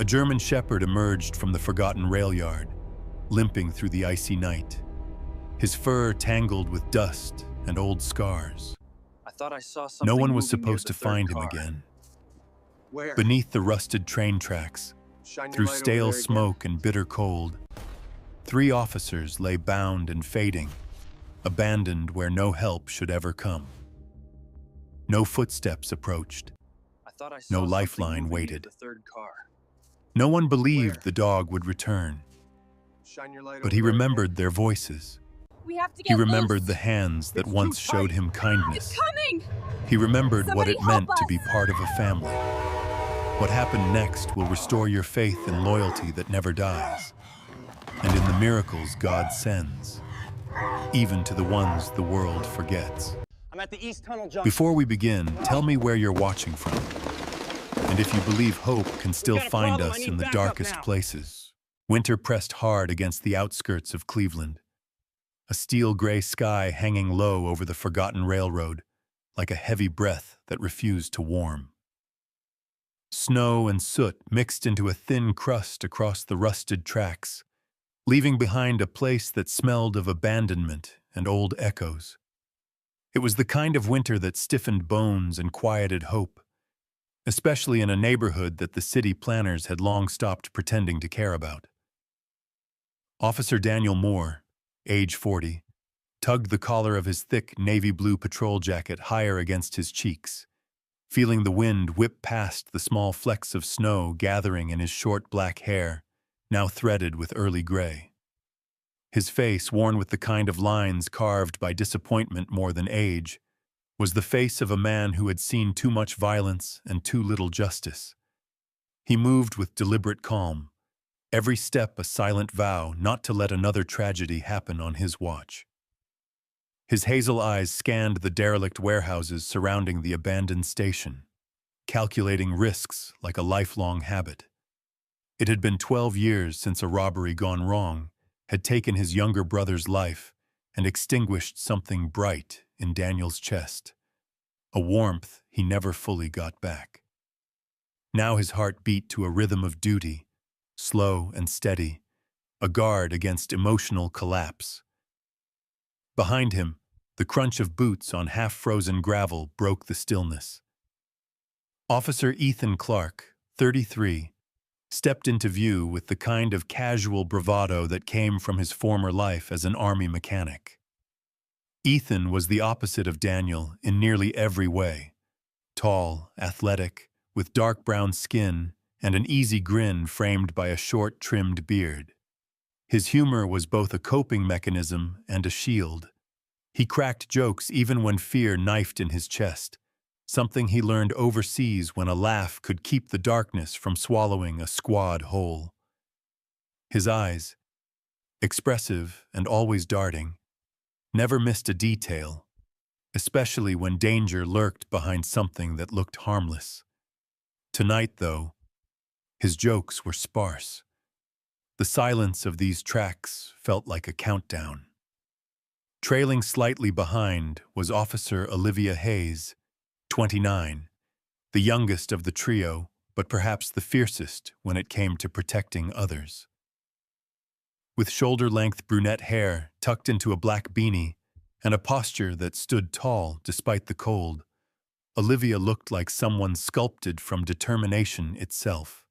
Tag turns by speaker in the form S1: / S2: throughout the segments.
S1: A German shepherd emerged from the forgotten rail yard, limping through the icy night, his fur tangled with dust and old scars.
S2: I thought I saw
S1: No
S2: something
S1: one was
S2: moving near
S1: supposed
S2: the
S1: to
S2: third
S1: find him
S2: car.
S1: again.
S3: Where?
S1: Beneath the rusted train tracks,
S3: Shine your
S1: through
S3: light over
S1: stale
S3: there again.
S1: smoke and bitter cold, 3 officers lay bound and fading, abandoned where no help should ever come. No footsteps approached.
S2: I thought I
S1: No
S2: saw something
S1: lifeline
S2: moving near
S1: waited.
S2: the third car.
S1: No one believed
S3: Where?
S1: the dog would return,
S3: Shine your light
S1: but
S3: over
S1: he
S3: there
S1: remembered
S3: again.
S1: their voices.
S4: We have to
S1: He
S4: get
S1: remembered
S4: loose.
S1: the hands that
S3: It's
S1: once
S3: too
S1: showed
S3: tight.
S1: him kindness.
S4: It's coming!
S1: He remembered what
S4: Somebody
S1: it
S4: help
S1: meant to be
S4: us.
S1: part of a family. What happened next will restore your faith and loyalty that never dies, and in the miracles God sends, even to the ones the world forgets.
S5: I'm at the East Tunnel Junction.
S1: Before we begin, tell me where you're watching from, and if you believe hope can still
S5: got a
S1: find
S5: problem. I
S1: us
S5: need
S1: in the
S5: backup
S1: darkest
S5: now.
S1: places. Winter pressed hard against the outskirts of Cleveland, a steel-gray sky hanging low over the forgotten railroad, like a heavy breath that refused to warm. Snow and soot mixed into a thin crust across the rusted tracks, leaving behind a place that smelled of abandonment and old echoes. It was the kind of winter that stiffened bones and quieted hope, especially in a neighborhood that the city planners had long stopped pretending to care about. Officer Daniel Moore, age 40, tugged the collar of his thick navy blue patrol jacket higher against his cheeks, feeling the wind whip past the small flecks of snow gathering in his short black hair, now threaded with early gray. His face, worn with the kind of lines carved by disappointment more than age, was the face of a man who had seen too much violence and too little justice. He moved with deliberate calm, every step a silent vow not to let another tragedy happen on his watch. His hazel eyes scanned the derelict warehouses surrounding the abandoned station, calculating risks like a lifelong habit. It had been 12 years since a robbery gone wrong had taken his younger brother's life and extinguished something bright in Daniel's chest, a warmth he never fully got back. Now his heart beat to a rhythm of duty, slow and steady, a guard against emotional collapse. Behind him, the crunch of boots on half-frozen gravel broke the stillness. Officer Ethan Clark, 33, stepped into view with the kind of casual bravado that came from his former life as an army mechanic. Ethan was the opposite of Daniel in nearly every way. Tall, athletic, with dark brown skin and an easy grin framed by a short, trimmed beard. His humor was both a coping mechanism and a shield. He cracked jokes even when fear knifed in his chest, something he learned overseas when a laugh could keep the darkness from swallowing a squad whole. His eyes, expressive and always darting, never missed a detail, especially when danger lurked behind something that looked harmless. Tonight, though, his jokes were sparse. The silence of these tracks felt like a countdown. Trailing slightly behind was Officer Olivia Hayes, 29, the youngest of the trio, but perhaps the fiercest when it came to protecting others. With shoulder-length brunette hair tucked into a black beanie and a posture that stood tall despite the cold, Olivia looked like someone sculpted from determination itself.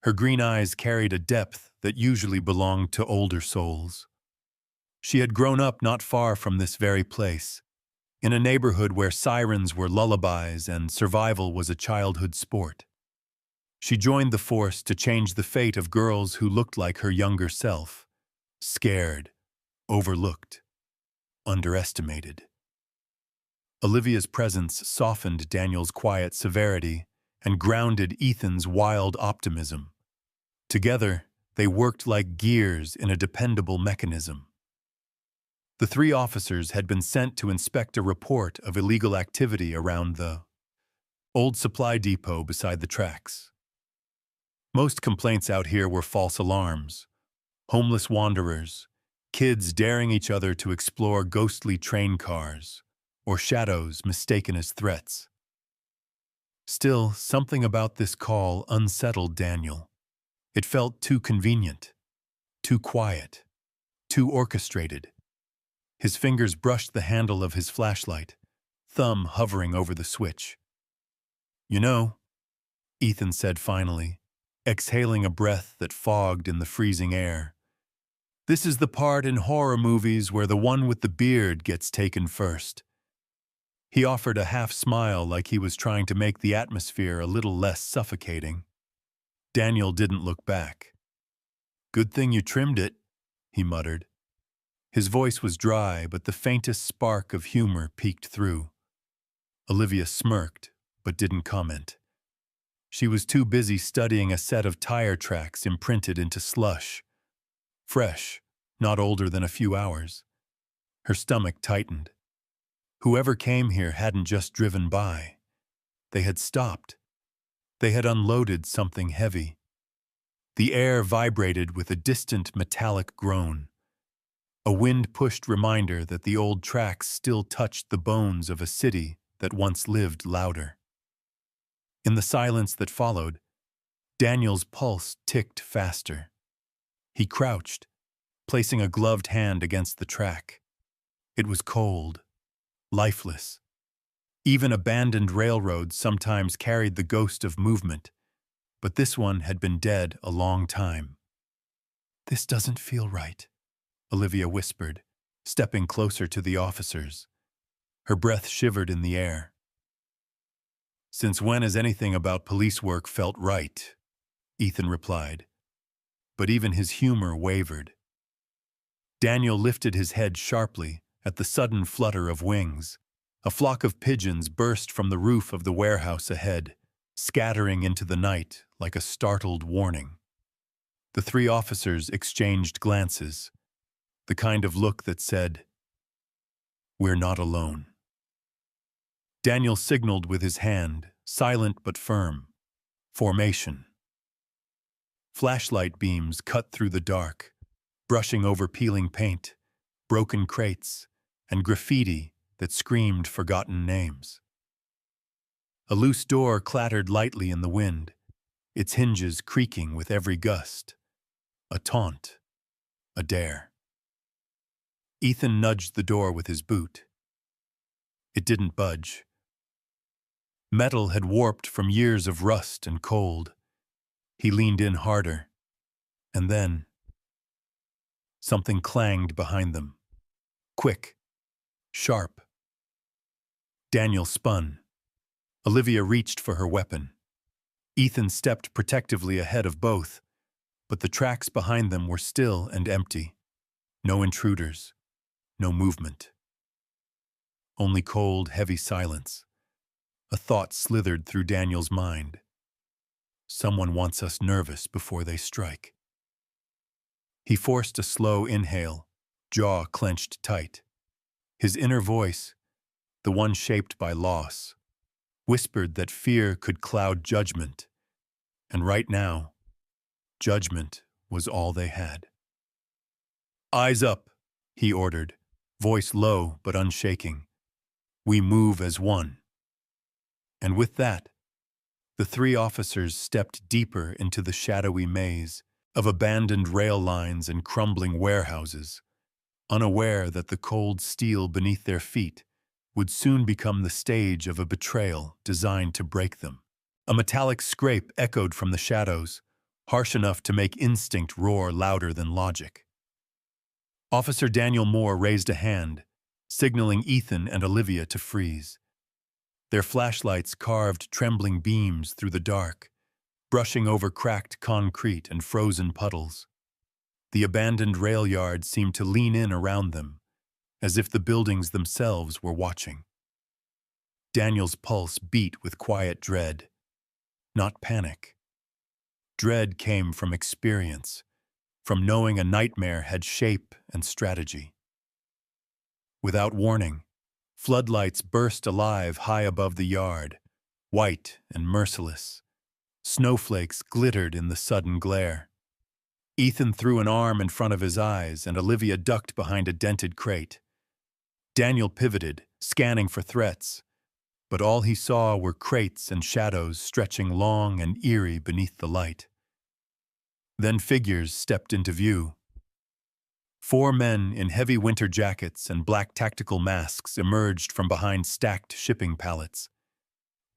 S1: Her green eyes carried a depth that usually belonged to older souls. She had grown up not far from this very place, in a neighborhood where sirens were lullabies and survival was a childhood sport. She joined the force to change the fate of girls who looked like her younger self, scared, overlooked, underestimated. Olivia's presence softened Daniel's quiet severity and grounded Ethan's wild optimism. Together, they worked like gears in a dependable mechanism. The 3 officers had been sent to inspect a report of illegal activity around the old supply depot beside the tracks. Most complaints out here were false alarms, homeless wanderers, kids daring each other to explore ghostly train cars, or shadows mistaken as threats. Still, something about this call unsettled Daniel. It felt too convenient, too quiet, too orchestrated. His fingers brushed the handle of his flashlight, thumb hovering over the switch. "You know," Ethan said finally, exhaling a breath that fogged in the freezing air, "this is the part in horror movies where the one with the beard gets taken first." He offered a half-smile like he was trying to make the atmosphere a little less suffocating. Daniel didn't look back. "Good thing you trimmed it," he muttered. His voice was dry, but the faintest spark of humor peeked through. Olivia smirked, but didn't comment. She was too busy studying a set of tire tracks imprinted into slush. Fresh, not older than a few hours. Her stomach tightened. Whoever came here hadn't just driven by. They had stopped. They had unloaded something heavy. The air vibrated with a distant metallic groan. A wind-pushed reminder that the old tracks still touched the bones of a city that once lived louder. In the silence that followed, Daniel's pulse ticked faster. He crouched, placing a gloved hand against the track. It was cold, lifeless. Even abandoned railroads sometimes carried the ghost of movement, but this one had been dead a long time. "This doesn't feel right," Olivia whispered, stepping closer to the officers. Her breath shivered in the air. "Since when has anything about police work felt right?" Ethan replied. But even his humor wavered. Daniel lifted his head sharply at the sudden flutter of wings. A flock of pigeons burst from the roof of the warehouse ahead, scattering into the night like a startled warning. The three officers exchanged glances, the kind of look that said, "We're not alone." Daniel signaled with his hand, silent but firm. Formation. Flashlight beams cut through the dark, brushing over peeling paint, broken crates, and graffiti that screamed forgotten names. A loose door clattered lightly in the wind, its hinges creaking with every gust. A taunt. A dare. Ethan nudged the door with his boot. It didn't budge. Metal had warped from years of rust and cold. He leaned in harder. And then something clanged behind them. Quick. Sharp. Daniel spun. Olivia reached for her weapon. Ethan stepped protectively ahead of both, but the tracks behind them were still and empty. No intruders. No movement. Only cold, heavy silence. A thought slithered through Daniel's mind. Someone wants us nervous before they strike. He forced a slow inhale, jaw clenched tight. His inner voice, the one shaped by loss, whispered that fear could cloud judgment, and right now, judgment was all they had. "Eyes up," he ordered, voice low but unshaking. "We move as one." And with that, the three officers stepped deeper into the shadowy maze of abandoned rail lines and crumbling warehouses, unaware that the cold steel beneath their feet would soon become the stage of a betrayal designed to break them. A metallic scrape echoed from the shadows, harsh enough to make instinct roar louder than logic. Officer Daniel Moore raised a hand, signaling Ethan and Olivia to freeze. Their flashlights carved trembling beams through the dark, brushing over cracked concrete and frozen puddles. The abandoned rail yard seemed to lean in around them, as if the buildings themselves were watching. Daniel's pulse beat with quiet dread, not panic. Dread came from experience, from knowing a nightmare had shape and strategy. Without warning, floodlights burst alive high above the yard, white and merciless. Snowflakes glittered in the sudden glare. Ethan threw an arm in front of his eyes, and Olivia ducked behind a dented crate. Daniel pivoted, scanning for threats, but all he saw were crates and shadows stretching long and eerie beneath the light. Then figures stepped into view. 4 men in heavy winter jackets and black tactical masks emerged from behind stacked shipping pallets.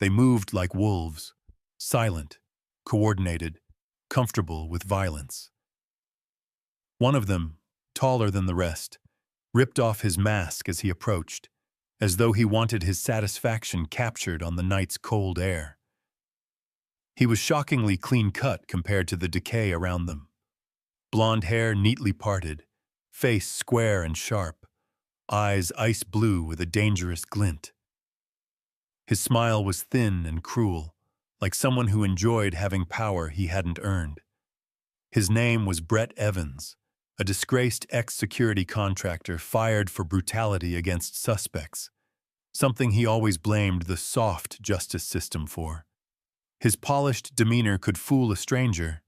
S1: They moved like wolves, silent, coordinated, comfortable with violence. One of them, taller than the rest, ripped off his mask as he approached, as though he wanted his satisfaction captured on the night's cold air. He was shockingly clean-cut compared to the decay around them. Blonde hair neatly parted, face square and sharp, eyes ice blue with a dangerous glint. His smile was thin and cruel, like someone who enjoyed having power he hadn't earned. His name was Brett Evans, a disgraced ex-security contractor fired for brutality against suspects, something he always blamed the soft justice system for. His polished demeanor could fool a stranger,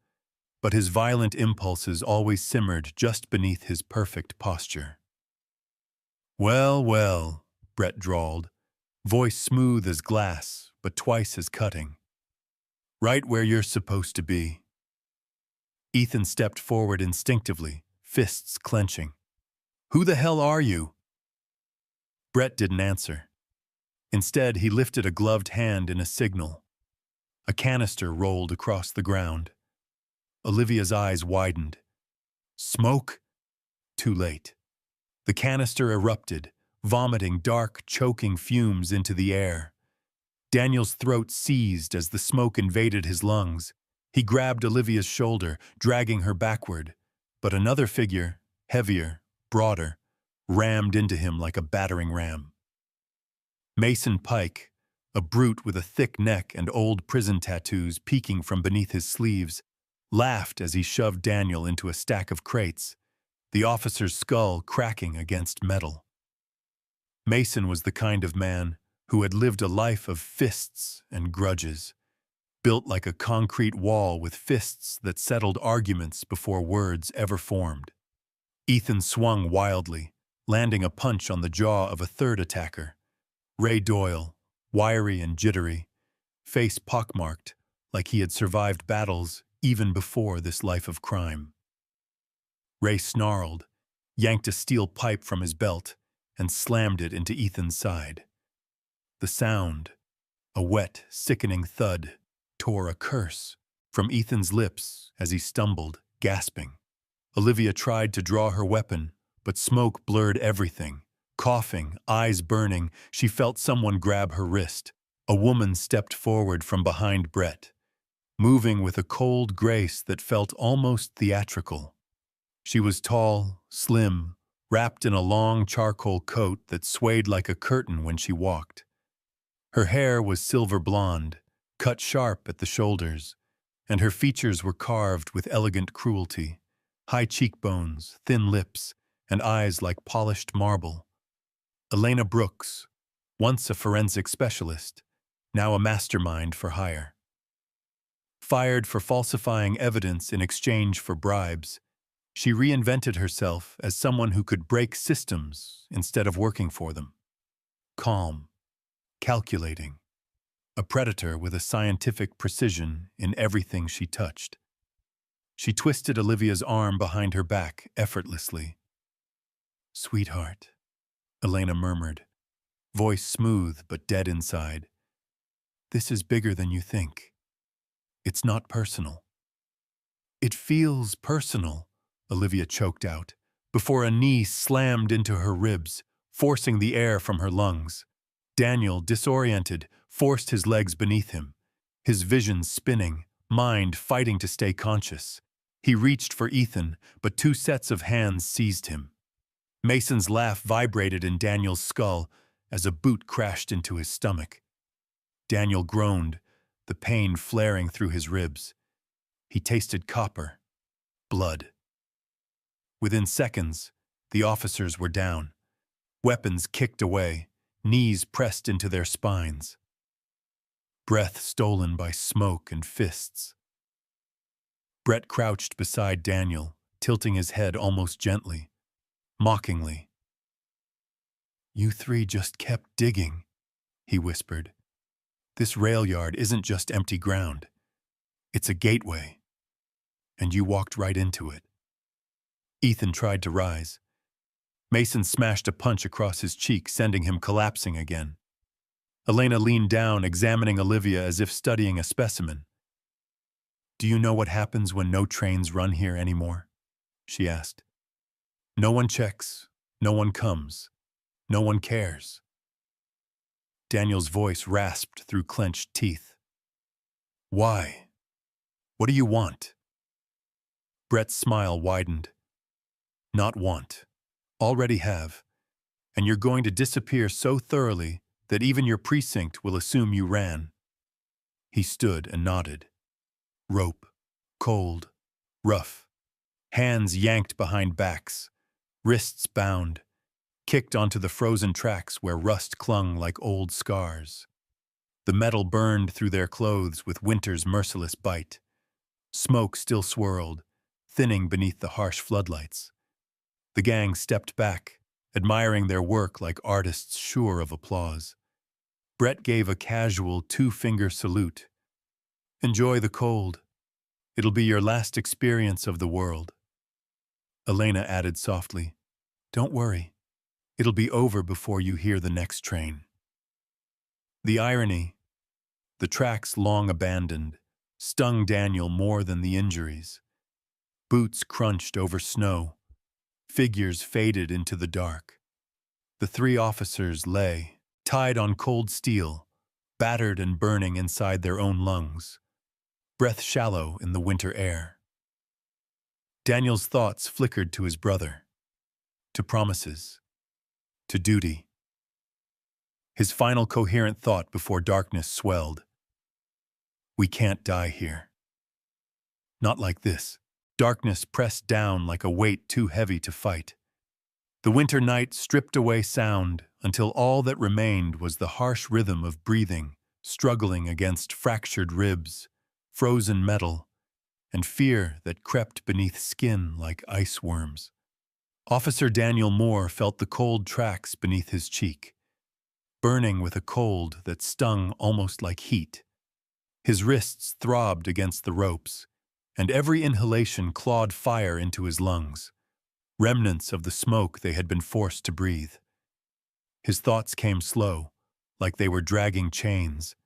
S1: but his violent impulses always simmered just beneath his perfect posture. "Well, well," Brett drawled, voice smooth as glass, but twice as cutting. "Right where you're supposed to be." Ethan stepped forward instinctively, fists clenching. "Who the hell are you?" Brett didn't answer. Instead, he lifted a gloved hand in a signal. A canister rolled across the ground. Olivia's eyes widened. "Smoke?" Too late. The canister erupted, vomiting dark, choking fumes into the air. Daniel's throat seized as the smoke invaded his lungs. He grabbed Olivia's shoulder, dragging her backward, but another figure, heavier, broader, rammed into him like a battering ram. Mason Pike, a brute with a thick neck and old prison tattoos peeking from beneath his sleeves, laughed as he shoved Daniel into a stack of crates, the officer's skull cracking against metal. Mason was the kind of man who had lived a life of fists and grudges, built like a concrete wall with fists that settled arguments before words ever formed. Ethan swung wildly, landing a punch on the jaw of a third attacker. Ray Doyle, wiry and jittery, face pockmarked like he had survived battles even before this life of crime. Ray snarled, yanked a steel pipe from his belt, and slammed it into Ethan's side. The sound, a wet, sickening thud, tore a curse from Ethan's lips as he stumbled, gasping. Olivia tried to draw her weapon, but smoke blurred everything. Coughing, eyes burning, she felt someone grab her wrist. A woman stepped forward from behind Brett, moving with a cold grace that felt almost theatrical. She was tall, slim, wrapped in a long charcoal coat that swayed like a curtain when she walked. Her hair was silver blonde, cut sharp at the shoulders, and her features were carved with elegant cruelty. High cheekbones, thin lips, and eyes like polished marble. Elena Brooks, once a forensic specialist, now a mastermind for hire. Fired for falsifying evidence in exchange for bribes, she reinvented herself as someone who could break systems instead of working for them. Calm, calculating, a predator with a scientific precision in everything she touched. She twisted Olivia's arm behind her back effortlessly. "Sweetheart," Elena murmured, voice smooth but dead inside. "This is bigger than you think. It's not personal." "It feels personal," Olivia choked out, before a knee slammed into her ribs, forcing the air from her lungs. Daniel, disoriented, forced his legs beneath him, his vision spinning, mind fighting to stay conscious. He reached for Ethan, but 2 sets of hands seized him. Mason's laugh vibrated in Daniel's skull as a boot crashed into his stomach. Daniel groaned, the pain flaring through his ribs. He tasted copper, blood. Within seconds, the officers were down, weapons kicked away, knees pressed into their spines. Breath stolen by smoke and fists. Brett crouched beside Daniel, tilting his head almost gently, mockingly. "You 3 just kept digging," he whispered. This rail yard isn't just empty ground. It's a gateway. And you walked right into it. Ethan tried to rise. Mason smashed a punch across his cheek, sending him collapsing again. Elena leaned down, examining Olivia as if studying a specimen. Do you know what happens when no trains run here anymore? She asked. No one checks, no one comes, no one cares. Daniel's voice rasped through clenched teeth. Why? What do you want? Brett's smile widened. Not want. Already have. And you're going to disappear so thoroughly that even your precinct will assume you ran. He stood and nodded. Rope. Cold. Rough. Hands yanked behind backs. Wrists bound. Kicked onto the frozen tracks where rust clung like old scars. The metal burned through their clothes with winter's merciless bite. Smoke still swirled, thinning beneath the harsh floodlights. The gang stepped back, admiring their work like artists sure of applause. Brett gave a casual two-finger salute. Enjoy the cold. It'll be your last experience of the world. Elena added softly, Don't worry. It'll be over before you hear the next train. The irony, the tracks long abandoned, stung Daniel more than the injuries. Boots crunched over snow. Figures faded into the dark. The three officers lay, tied on cold steel, battered and burning inside their own lungs, breath shallow in the winter air. Daniel's thoughts flickered to his brother, to promises, to duty. His final coherent thought before darkness swelled. We can't die here. Not like this. Darkness pressed down like a weight too heavy to fight. The winter night stripped away sound until all that remained was the harsh rhythm of breathing, struggling against fractured ribs, frozen metal, and fear that crept beneath skin like ice worms. Officer Daniel Moore felt the cold tracks beneath his cheek, burning with a cold that stung almost like heat. His wrists throbbed against the ropes, and every inhalation clawed fire into his lungs, remnants of the smoke they had been forced to breathe. His thoughts came slow, like they were dragging chains,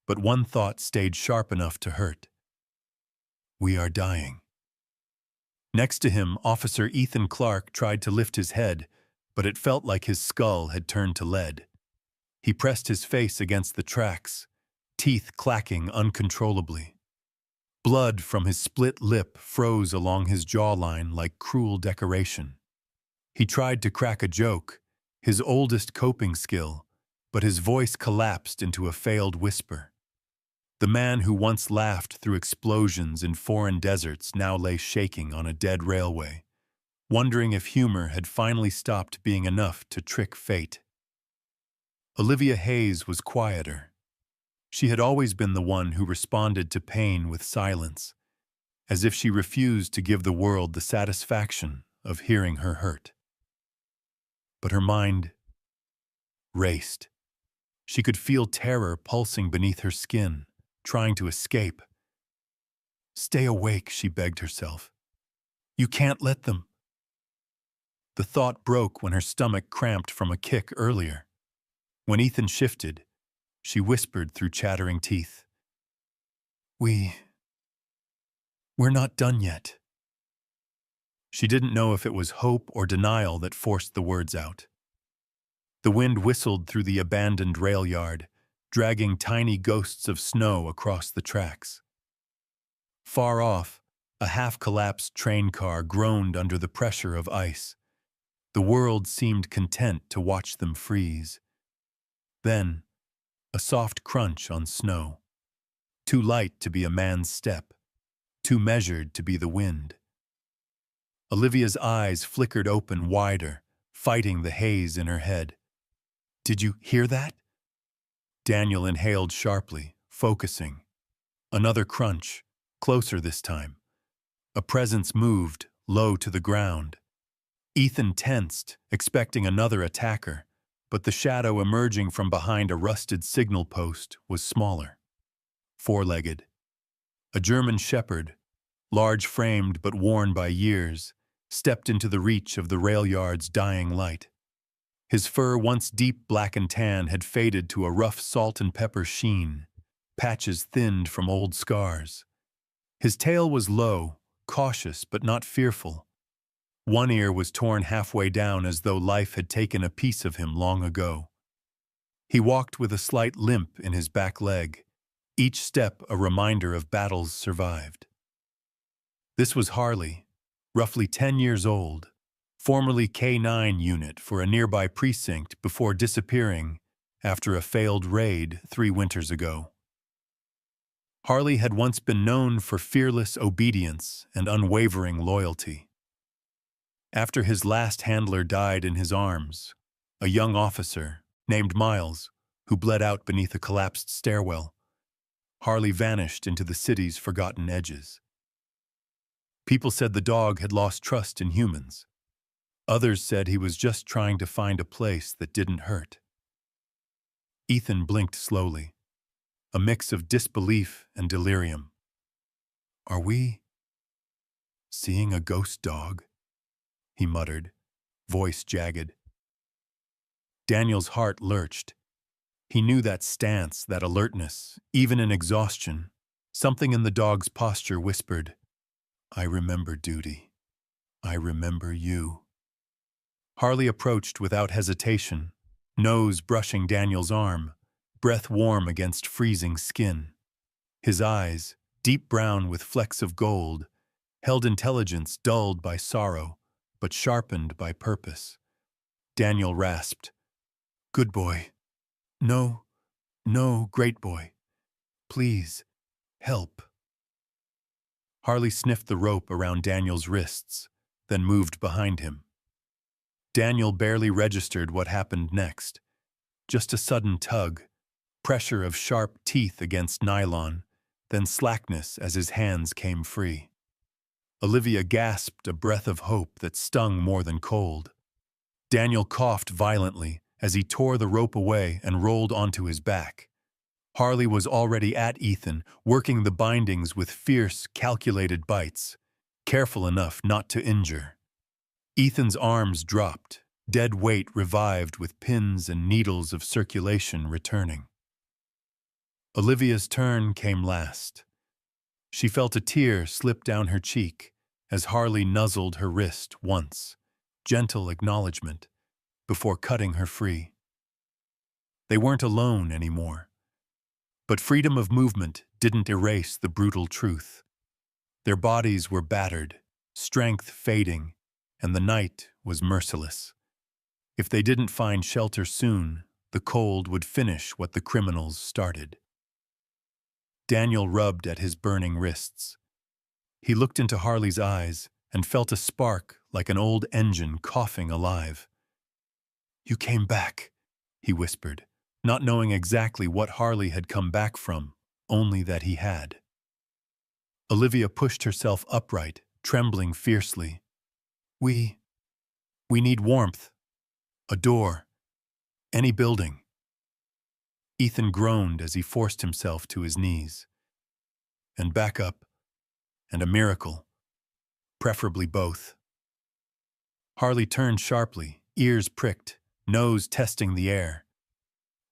S1: but one thought stayed sharp enough to hurt. We are dying. Next to him, Officer Ethan Clark tried to lift his head, but it felt like his skull had turned to lead. He pressed his face against the tracks, teeth clacking uncontrollably. Blood from his split lip froze along his jawline like cruel decoration. He tried to crack a joke, his oldest coping skill, but his voice collapsed into a failed whisper. The man who once laughed through explosions in foreign deserts now lay shaking on a dead railway, wondering if humor had finally stopped being enough to trick fate. Olivia Hayes was quieter. She had always been the one who responded to pain with silence, as if she refused to give the world the satisfaction of hearing her hurt. But her mind raced. She could feel terror pulsing beneath her skin, trying to escape. Stay awake, she begged herself. You can't let them. The thought broke when her stomach cramped from a kick earlier. When Ethan shifted, she whispered through chattering teeth. We're not done yet. She didn't know if it was hope or denial that forced the words out. The wind whistled through the abandoned rail yard, dragging tiny ghosts of snow across the tracks. Far off, a half-collapsed train car groaned under the pressure of ice. The world seemed content to watch them freeze. Then, a soft crunch on snow. Too light to be a man's step, too measured to be the wind. Olivia's eyes flickered open wider, fighting the haze in her head. Did you hear that? Daniel inhaled sharply, focusing. Another crunch, closer this time. A presence moved, low to the ground. Ethan tensed, expecting another attacker, but the shadow emerging from behind a rusted signal post was smaller. Four-legged. A German shepherd, large-framed but worn by years, stepped into the reach of the rail yard's dying light. His fur, once deep black and tan, had faded to a rough salt and pepper sheen, patches thinned from old scars. His tail was low, cautious but not fearful. One ear was torn halfway down as though life had taken a piece of him long ago. He walked with a slight limp in his back leg, each step a reminder of battles survived. This was Harley, roughly 10 years old, formerly K-9 unit for a nearby precinct before disappearing after a failed raid 3 winters ago. Harley had once been known for fearless obedience and unwavering loyalty. After his last handler died in his arms, a young officer named Miles, who bled out beneath a collapsed stairwell, Harley vanished into the city's forgotten edges. People said the dog had lost trust in humans. Others said he was just trying to find a place that didn't hurt. Ethan blinked slowly, a mix of disbelief and delirium. "Are we seeing a ghost dog?" he muttered, voice jagged. Daniel's heart lurched. He knew that stance, that alertness, even in exhaustion. Something in the dog's posture whispered, "I remember duty. I remember you." Harley approached without hesitation, nose brushing Daniel's arm, breath warm against freezing skin. His eyes, deep brown with flecks of gold, held intelligence dulled by sorrow, but sharpened by purpose. Daniel rasped, "Good boy. No, no, great boy. Please, help." Harley sniffed the rope around Daniel's wrists, then moved behind him. Daniel barely registered what happened next. Just a sudden tug, pressure of sharp teeth against nylon, then slackness as his hands came free. Olivia gasped a breath of hope that stung more than cold. Daniel coughed violently as he tore the rope away and rolled onto his back. Harley was already at Ethan, working the bindings with fierce, calculated bites, careful enough not to injure. Ethan's arms dropped, dead weight revived with pins and needles of circulation returning. Olivia's turn came last. She felt a tear slip down her cheek as Harley nuzzled her wrist once, gentle acknowledgement, before cutting her free. They weren't alone anymore. But freedom of movement didn't erase the brutal truth. Their bodies were battered, strength fading, and the night was merciless. If they didn't find shelter soon, the cold would finish what the criminals started. Daniel rubbed at his burning wrists. He looked into Harley's eyes and felt a spark like an old engine coughing alive. "You came back," he whispered, not knowing exactly what Harley had come back from, only that he had. Olivia pushed herself upright, trembling fiercely. We need warmth. A door. Any building." Ethan groaned as he forced himself to his knees. "And back up. And a miracle. Preferably both." Harley turned sharply, ears pricked, nose testing the air.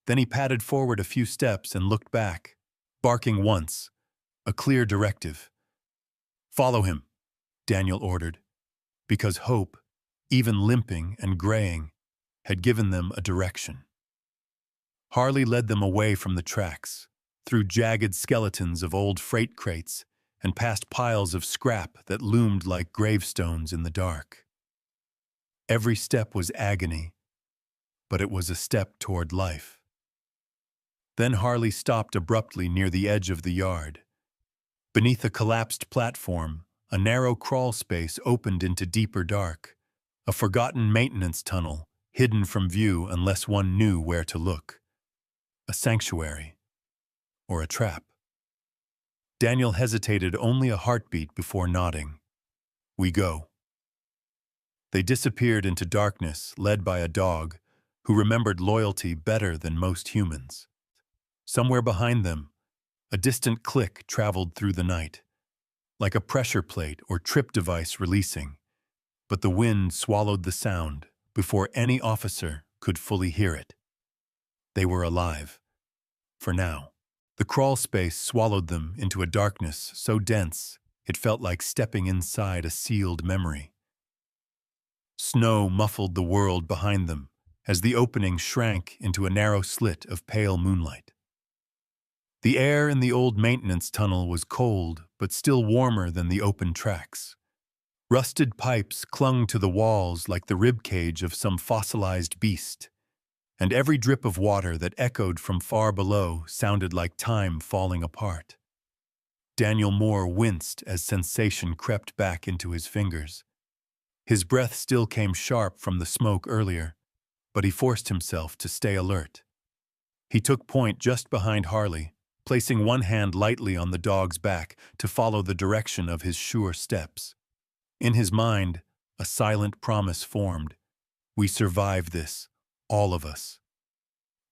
S1: Then he padded forward a few steps and looked back, barking once, a clear directive. "Follow him," Daniel ordered, because hope, even limping and graying, had given them a direction. Harley led them away from the tracks, through jagged skeletons of old freight crates and past piles of scrap that loomed like gravestones in the dark. Every step was agony, but it was a step toward life. Then Harley stopped abruptly near the edge of the yard. Beneath a collapsed platform, a narrow crawl space opened into deeper dark, a forgotten maintenance tunnel, hidden from view unless one knew where to look. A sanctuary, or a trap. Daniel hesitated only a heartbeat before nodding. "We go." They disappeared into darkness, led by a dog, who remembered loyalty better than most humans. Somewhere behind them, a distant click traveled through the night, like a pressure plate or trip device releasing, but the wind swallowed the sound before any officer could fully hear it. They were alive. For now. The crawl space swallowed them into a darkness so dense it felt like stepping inside a sealed memory. Snow muffled the world behind them as the opening shrank into a narrow slit of pale moonlight. The air in the old maintenance tunnel was cold but still warmer than the open tracks. Rusted pipes clung to the walls like the ribcage of some fossilized beast, and every drip of water that echoed from far below sounded like time falling apart. Daniel Moore winced as sensation crept back into his fingers. His breath still came sharp from the smoke earlier, but he forced himself to stay alert. He took point just behind Harley, placing one hand lightly on the dog's back to follow the direction of his sure steps. In his mind, a silent promise formed. We survive this. All of us.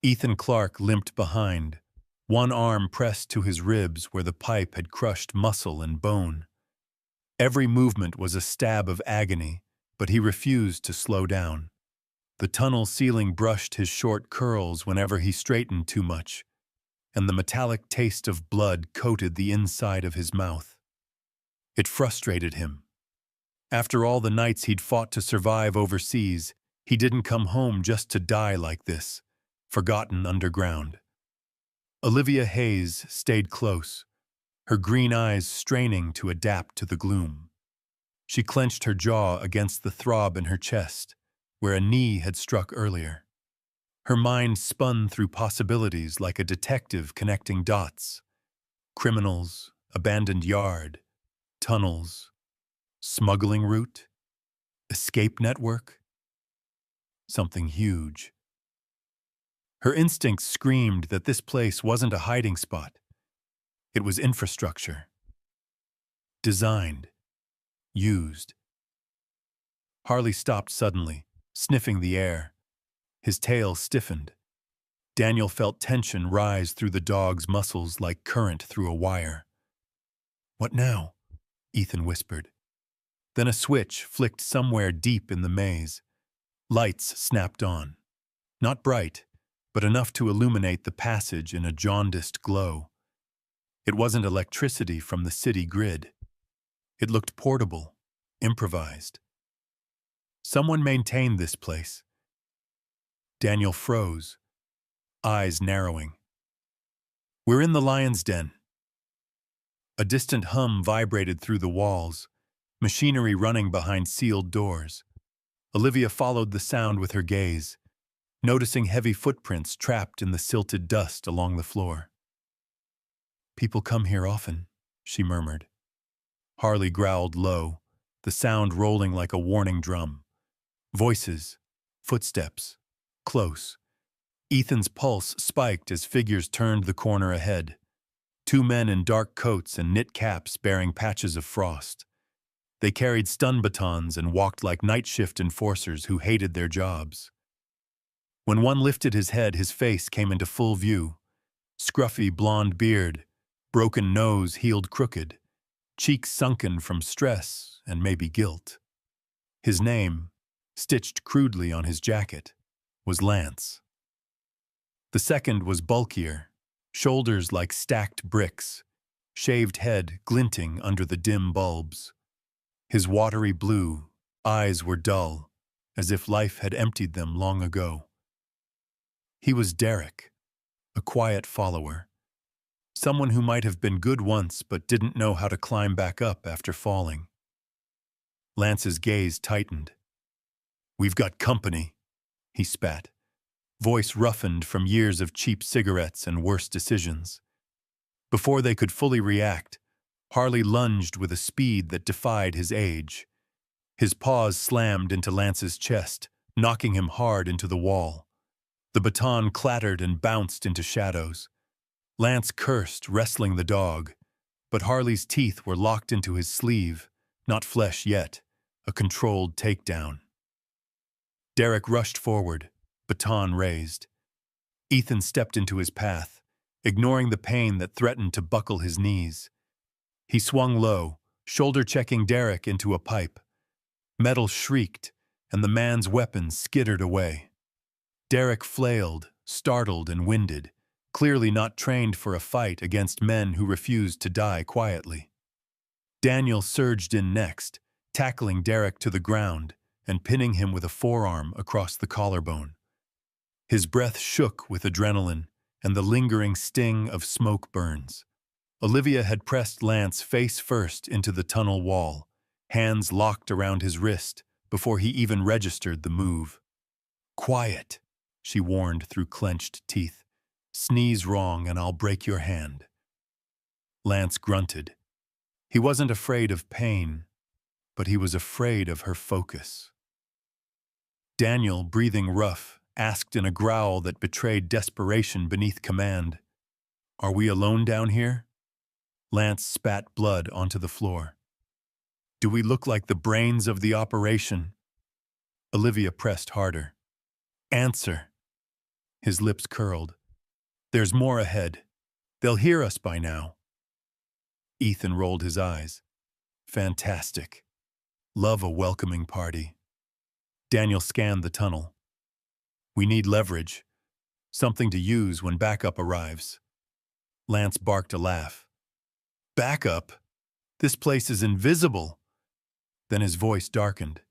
S1: Ethan Clark limped behind, one arm pressed to his ribs where the pipe had crushed muscle and bone. Every movement was a stab of agony, but he refused to slow down. The tunnel ceiling brushed his short curls whenever he straightened too much, and the metallic taste of blood coated the inside of his mouth. It frustrated him. After all the nights he'd fought to survive overseas, he didn't come home just to die like this, forgotten underground. Olivia Hayes stayed close, her green eyes straining to adapt to the gloom. She clenched her jaw against the throb in her chest, where a knee had struck earlier. Her mind spun through possibilities like a detective connecting dots. Criminals, abandoned yard, tunnels, smuggling route, escape network. Something huge. Her instincts screamed that this place wasn't a hiding spot. It was infrastructure. Designed. Used. Harley stopped suddenly, sniffing the air. His tail stiffened. Daniel felt tension rise through the dog's muscles like current through a wire. "What now?" Ethan whispered. Then a switch flicked somewhere deep in the maze. Lights snapped on. Not bright, but enough to illuminate the passage in a jaundiced glow. It wasn't electricity from the city grid. It looked portable, improvised. Someone maintained this place. Daniel froze, eyes narrowing. "We're in the lion's den." A distant hum vibrated through the walls, machinery running behind sealed doors. Olivia followed the sound with her gaze, noticing heavy footprints trapped in the silted dust along the floor. "People come here often," she murmured. Harley growled low, the sound rolling like a warning drum. Voices, footsteps, close. Ethan's pulse spiked as figures turned the corner ahead. Two men in dark coats and knit caps bearing patches of frost. They carried stun batons and walked like night shift enforcers who hated their jobs. When one lifted his head, his face came into full view. Scruffy blonde beard, broken nose healed crooked, cheeks sunken from stress and maybe guilt. His name, stitched crudely on his jacket, was Lance. The second was bulkier, shoulders like stacked bricks, shaved head glinting under the dim bulbs. His watery blue eyes were dull, as if life had emptied them long ago. He was Derek, a quiet follower, someone who might have been good once but didn't know how to climb back up after falling. Lance's gaze tightened. "We've got company," he spat, voice roughened from years of cheap cigarettes and worse decisions. Before they could fully react, Harley lunged with a speed that defied his age. His paws slammed into Lance's chest, knocking him hard into the wall. The baton clattered and bounced into shadows. Lance cursed, wrestling the dog, but Harley's teeth were locked into his sleeve, not flesh yet, a controlled takedown. Derek rushed forward, baton raised. Ethan stepped into his path, ignoring the pain that threatened to buckle his knees. He swung low, shoulder-checking Derek into a pipe. Metal shrieked, and the man's weapon skittered away. Derek flailed, startled and winded, clearly not trained for a fight against men who refused to die quietly. Daniel surged in next, tackling Derek to the ground and pinning him with a forearm across the collarbone. His breath shook with adrenaline and the lingering sting of smoke burns. Olivia had pressed Lance face first into the tunnel wall, hands locked around his wrist before he even registered the move. "Quiet," she warned through clenched teeth. "Sneeze wrong and I'll break your hand." Lance grunted. He wasn't afraid of pain, but he was afraid of her focus. Daniel, breathing rough, asked in a growl that betrayed desperation beneath command, "Are we alone down here?" Lance spat blood onto the floor. "Do we look like the brains of the operation?" Olivia pressed harder. "Answer." His lips curled. "There's more ahead. They'll hear us by now." Ethan rolled his eyes. "Fantastic. Love a welcoming party." Daniel scanned the tunnel. "We need leverage. Something to use when backup arrives." Lance barked a laugh. "Backup? This place is invisible." Then his voice darkened.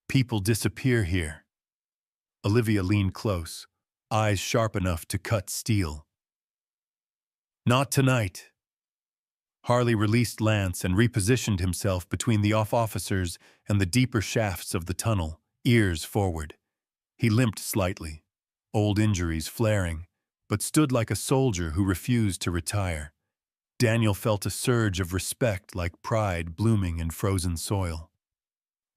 S1: "People disappear here." Olivia leaned close, eyes sharp enough to cut steel. "Not tonight." Harley released Lance and repositioned himself between the officers and the deeper shafts of the tunnel, ears forward. He limped slightly, old injuries flaring, but stood like a soldier who refused to retire. Daniel felt a surge of respect like pride blooming in frozen soil.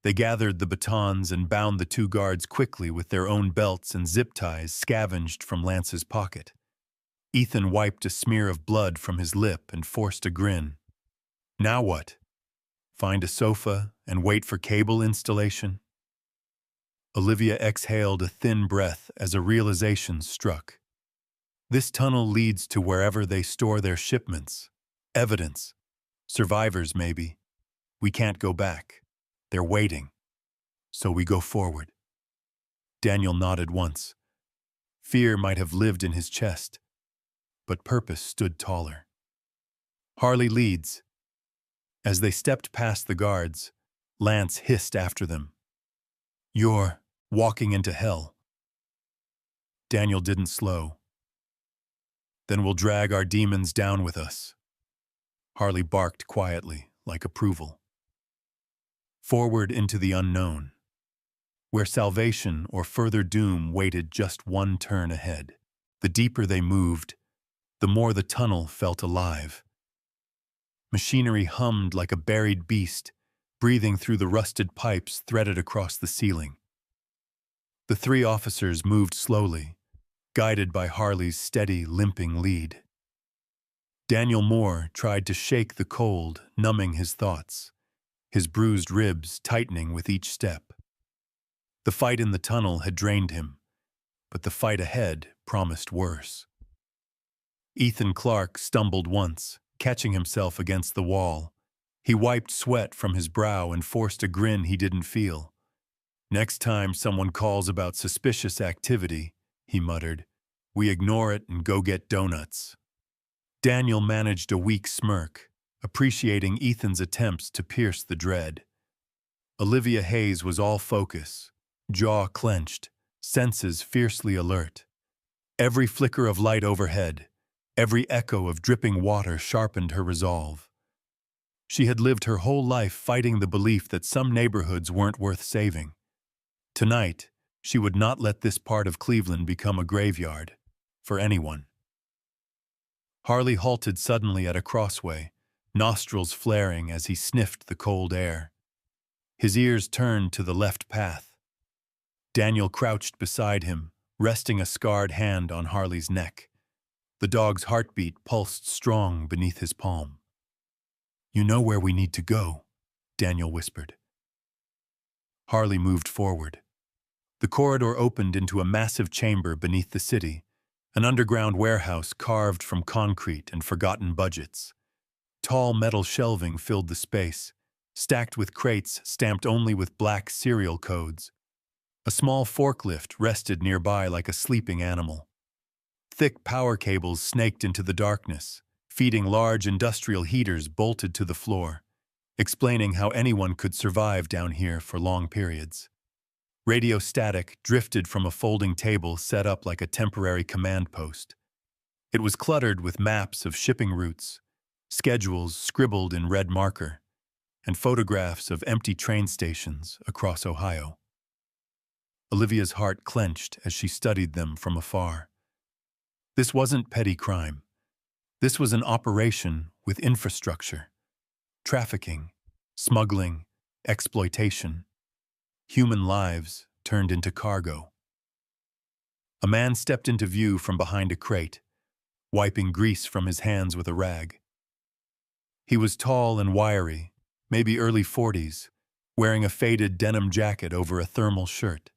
S1: They gathered the batons and bound the two guards quickly with their own belts and zip ties scavenged from Lance's pocket. Ethan wiped a smear of blood from his lip and forced a grin. "Now what? Find a sofa and wait for cable installation?" Olivia exhaled a thin breath as a realization struck. This tunnel leads to wherever they store their shipments. Evidence. Survivors, maybe. We can't go back. They're waiting. So we go forward. Daniel nodded once. Fear might have lived in his chest, but purpose stood taller. "Harley leads." As they stepped past the guards, Lance hissed after them. "You're walking into hell." Daniel didn't slow. "Then we'll drag our demons down with us." Harley barked quietly, like approval. Forward into the unknown, where salvation or further doom waited just one turn ahead. The deeper they moved, the more the tunnel felt alive. Machinery hummed like a buried beast, breathing through the rusted pipes threaded across the ceiling. The three officers moved slowly, guided by Harley's steady, limping lead. Daniel Moore tried to shake the cold, numbing his thoughts, his bruised ribs tightening with each step. The fight in the tunnel had drained him, but the fight ahead promised worse. Ethan Clark stumbled once, catching himself against the wall. He wiped sweat from his brow and forced a grin he didn't feel. "Next time someone calls about suspicious activity," he muttered, "we ignore it and go get donuts." Daniel managed a weak smirk, appreciating Ethan's attempts to pierce the dread. Olivia Hayes was all focus, jaw clenched, senses fiercely alert. Every flicker of light overhead, every echo of dripping water sharpened her resolve. She had lived her whole life fighting the belief that some neighborhoods weren't worth saving. Tonight, she would not let this part of Cleveland become a graveyard, for anyone. Harley halted suddenly at a crossway, nostrils flaring as he sniffed the cold air. His ears turned to the left path. Daniel crouched beside him, resting a scarred hand on Harley's neck. The dog's heartbeat pulsed strong beneath his palm. "You know where we need to go," Daniel whispered. Harley moved forward. The corridor opened into a massive chamber beneath the city, an underground warehouse carved from concrete and forgotten budgets. Tall metal shelving filled the space, stacked with crates stamped only with black serial codes. A small forklift rested nearby like a sleeping animal. Thick power cables snaked into the darkness, feeding large industrial heaters bolted to the floor, explaining how anyone could survive down here for long periods. Radio static drifted from a folding table set up like a temporary command post. It was cluttered with maps of shipping routes, schedules scribbled in red marker, and photographs of empty train stations across Ohio. Olivia's heart clenched as she studied them from afar. This wasn't petty crime. This was an operation with infrastructure. Trafficking, smuggling, exploitation. Human lives turned into cargo. A man stepped into view from behind a crate, wiping grease from his hands with a rag. He was tall and wiry, maybe early 40s, wearing a faded denim jacket over a thermal shirt.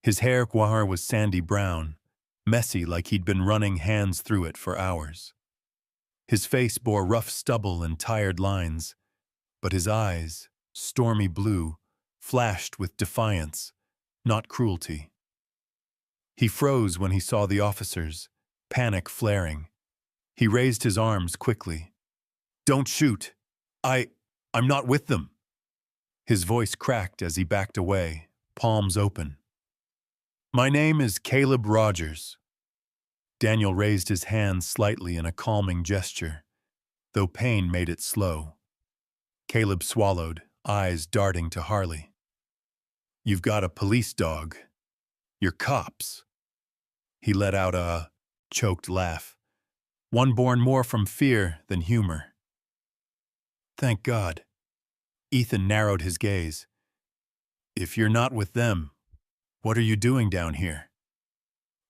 S1: His hair was sandy brown, messy like he'd been running hands through it for hours. His face bore rough stubble and tired lines, but his eyes, stormy blue, flashed with defiance, not cruelty. He froze when he saw the officers, panic flaring. He raised his arms quickly. "Don't shoot! I'm not with them!" His voice cracked as he backed away, palms open. "My name is Caleb Rogers." Daniel raised his hand slightly in a calming gesture, though pain made it slow. Caleb swallowed, eyes darting to Harley. "You've got a police dog. You're cops." He let out a choked laugh, one born more from fear than humor. "Thank God." Ethan narrowed his gaze. "If you're not with them, what are you doing down here?"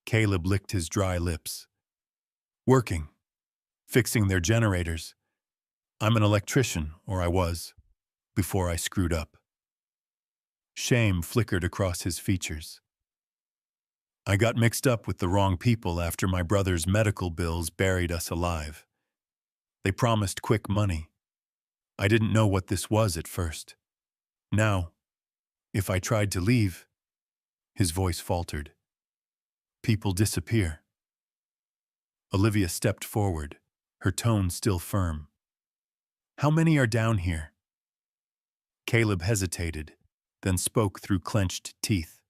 S1: Caleb licked his dry lips. "Working. Fixing their generators. I'm an electrician, or I was, before I screwed up." Shame flickered across his features. "I got mixed up with the wrong people after my brother's medical bills buried us alive. They promised quick money. I didn't know what this was at first. Now, if I tried to leave," his voice faltered, "people disappear." Olivia stepped forward, her tone still firm. "How many are down here?" Caleb hesitated, then spoke through clenched teeth.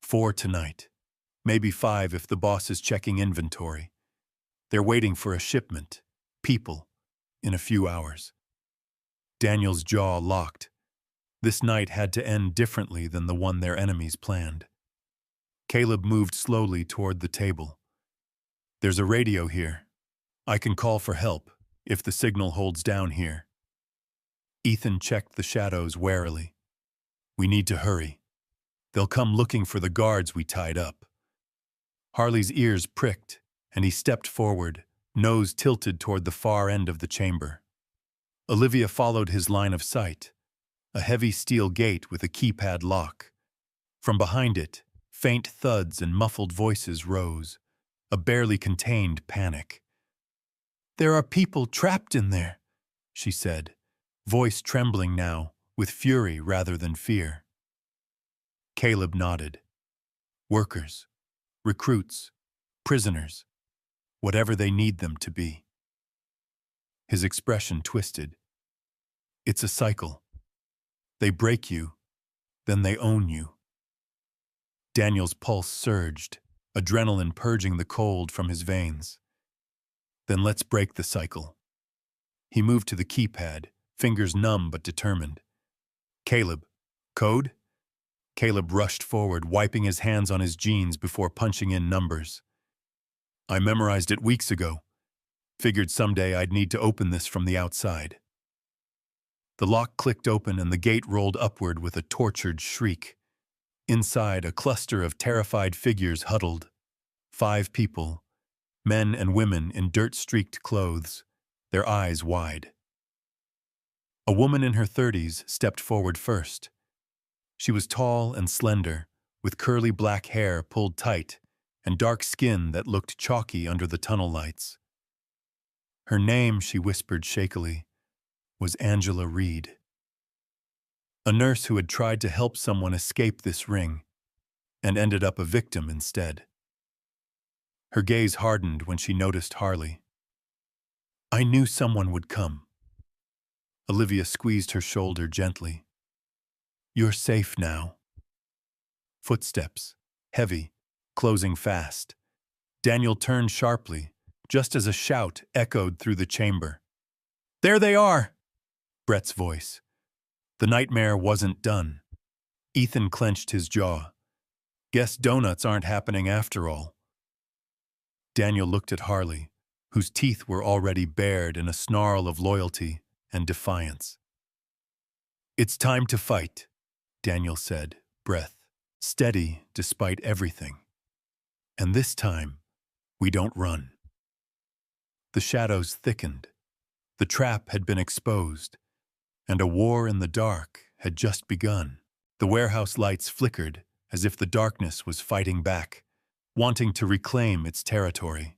S1: 4 tonight. Maybe 5 if the boss is checking inventory. They're waiting for a shipment, people, in a few hours. Daniel's jaw locked. This night had to end differently than the one their enemies planned. Caleb moved slowly toward the table. "There's a radio here. I can call for help if the signal holds down here." Ethan checked the shadows warily. "We need to hurry. They'll come looking for the guards we tied up." Harley's ears pricked, and he stepped forward, nose tilted toward the far end of the chamber. Olivia followed his line of sight, a heavy steel gate with a keypad lock. From behind it, faint thuds and muffled voices rose, a barely contained panic. "There are people trapped in there," she said, voice trembling now, with fury rather than fear. Caleb nodded. "Workers, recruits, prisoners, whatever they need them to be." His expression twisted. "It's a cycle. They break you, then they own you." Daniel's pulse surged, adrenaline purging the cold from his veins. "Then let's break the cycle." He moved to the keypad, fingers numb but determined. "Caleb, code?" Caleb rushed forward, wiping his hands on his jeans before punching in numbers. "I memorized it weeks ago. Figured someday I'd need to open this from the outside." The lock clicked open and the gate rolled upward with a tortured shriek. Inside, a cluster of terrified figures huddled. 5 people, men and women in dirt-streaked clothes, their eyes wide. A woman in her 30s stepped forward first. She was tall and slender, with curly black hair pulled tight and dark skin that looked chalky under the tunnel lights. Her name, she whispered shakily, was Angela Reed. A nurse who had tried to help someone escape this ring and ended up a victim instead. Her gaze hardened when she noticed Harley. I knew someone would come. Olivia squeezed her shoulder gently. You're safe now. Footsteps, heavy, closing fast. Daniel turned sharply, just as a shout echoed through the chamber. There they are! Brett's voice. The nightmare wasn't done. Ethan clenched his jaw. Guess donuts aren't happening after all. Daniel looked at Harley, whose teeth were already bared in a snarl of loyalty and defiance. It's time to fight, Daniel said, breath steady despite everything. And this time, we don't run. The shadows thickened. The trap had been exposed, and a war in the dark had just begun. The warehouse lights flickered as if the darkness was fighting back, wanting to reclaim its territory.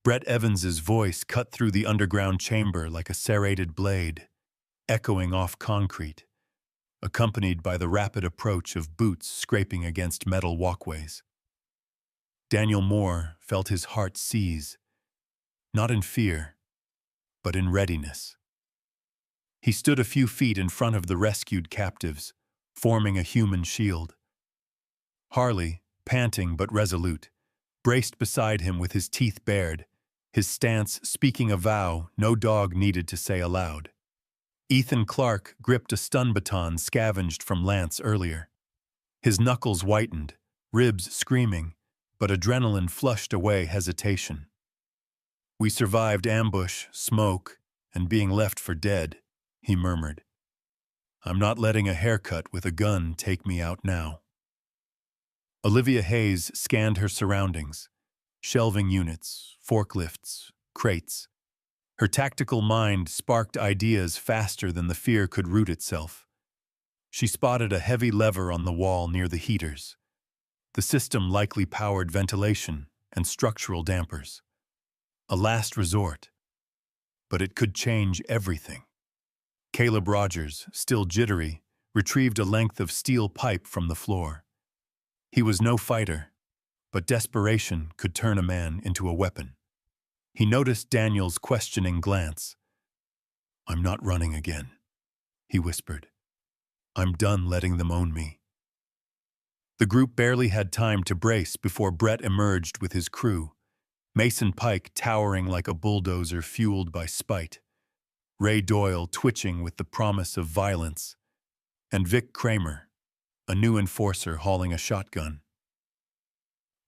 S1: Brett Evans's voice cut through the underground chamber like a serrated blade, echoing off concrete, accompanied by the rapid approach of boots scraping against metal walkways. Daniel Moore felt his heart seize, not in fear, but in readiness. He stood a few feet in front of the rescued captives, forming a human shield. Harley, panting but resolute, braced beside him with his teeth bared, his stance speaking a vow no dog needed to say aloud. Ethan Clark gripped a stun baton scavenged from Lance earlier. His knuckles whitened, ribs screaming, but adrenaline flushed away hesitation. We survived ambush, smoke, and being left for dead, he murmured. I'm not letting a haircut with a gun take me out now. Olivia Hayes scanned her surroundings, shelving units, forklifts, crates. Her tactical mind sparked ideas faster than the fear could root itself. She spotted a heavy lever on the wall near the heaters. The system likely powered ventilation and structural dampers. A last resort, but it could change everything. Caleb Rogers, still jittery, retrieved a length of steel pipe from the floor. He was no fighter, but desperation could turn a man into a weapon. He noticed Daniel's questioning glance. I'm not running again, he whispered. I'm done letting them own me. The group barely had time to brace before Brett emerged with his crew, Mason Pike towering like a bulldozer fueled by spite, Ray Doyle twitching with the promise of violence, and Vic Kramer, a new enforcer hauling a shotgun.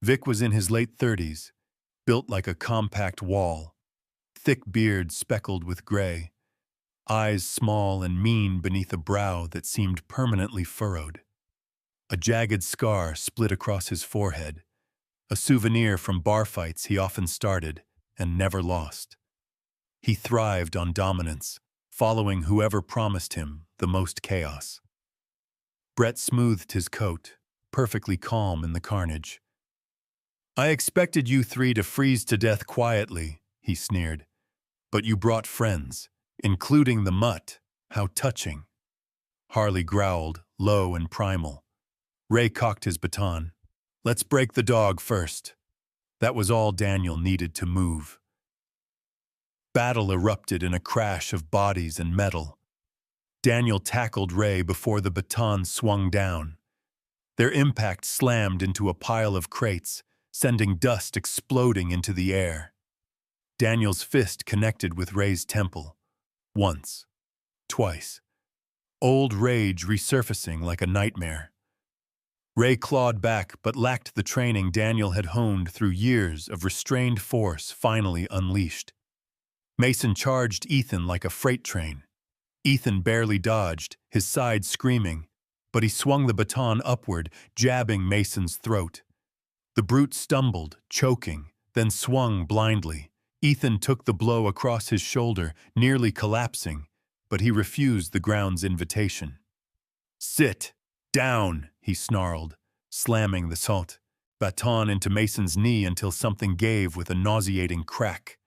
S1: Vic was in his late 30s, built like a compact wall, thick beard speckled with gray, eyes small and mean beneath a brow that seemed permanently furrowed. A jagged scar split across his forehead, a souvenir from bar fights he often started and never lost. He thrived on dominance, following whoever promised him the most chaos. Brett smoothed his coat, perfectly calm in the carnage. I expected you three to freeze to death quietly, he sneered. But you brought friends, including the mutt. How touching. Harley growled, low and primal. Ray cocked his baton. Let's break the dog first. That was all Daniel needed to move. Battle erupted in a crash of bodies and metal. Daniel tackled Ray before the baton swung down. Their impact slammed into a pile of crates, sending dust exploding into the air. Daniel's fist connected with Ray's temple. Once. Twice. Old rage resurfacing like a nightmare. Ray clawed back but lacked the training Daniel had honed through years of restrained force finally unleashed. Mason charged Ethan like a freight train. Ethan barely dodged, his side screaming, but he swung the baton upward, jabbing Mason's throat. The brute stumbled, choking, then swung blindly. Ethan took the blow across his shoulder, nearly collapsing, but he refused the ground's invitation. Sit down, he snarled, slamming the salt baton into Mason's knee until something gave with a nauseating crack.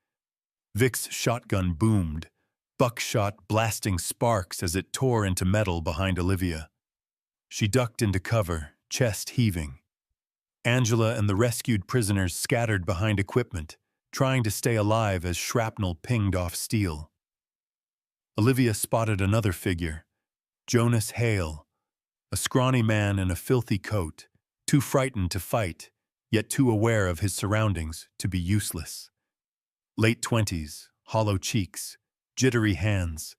S1: Vic's shotgun boomed, buckshot blasting sparks as it tore into metal behind Olivia. She ducked into cover, chest heaving. Angela and the rescued prisoners scattered behind equipment, trying to stay alive as shrapnel pinged off steel. Olivia spotted another figure, Jonas Hale, a scrawny man in a filthy coat, too frightened to fight, yet too aware of his surroundings to be useless. Late 20s, hollow cheeks, jittery hands.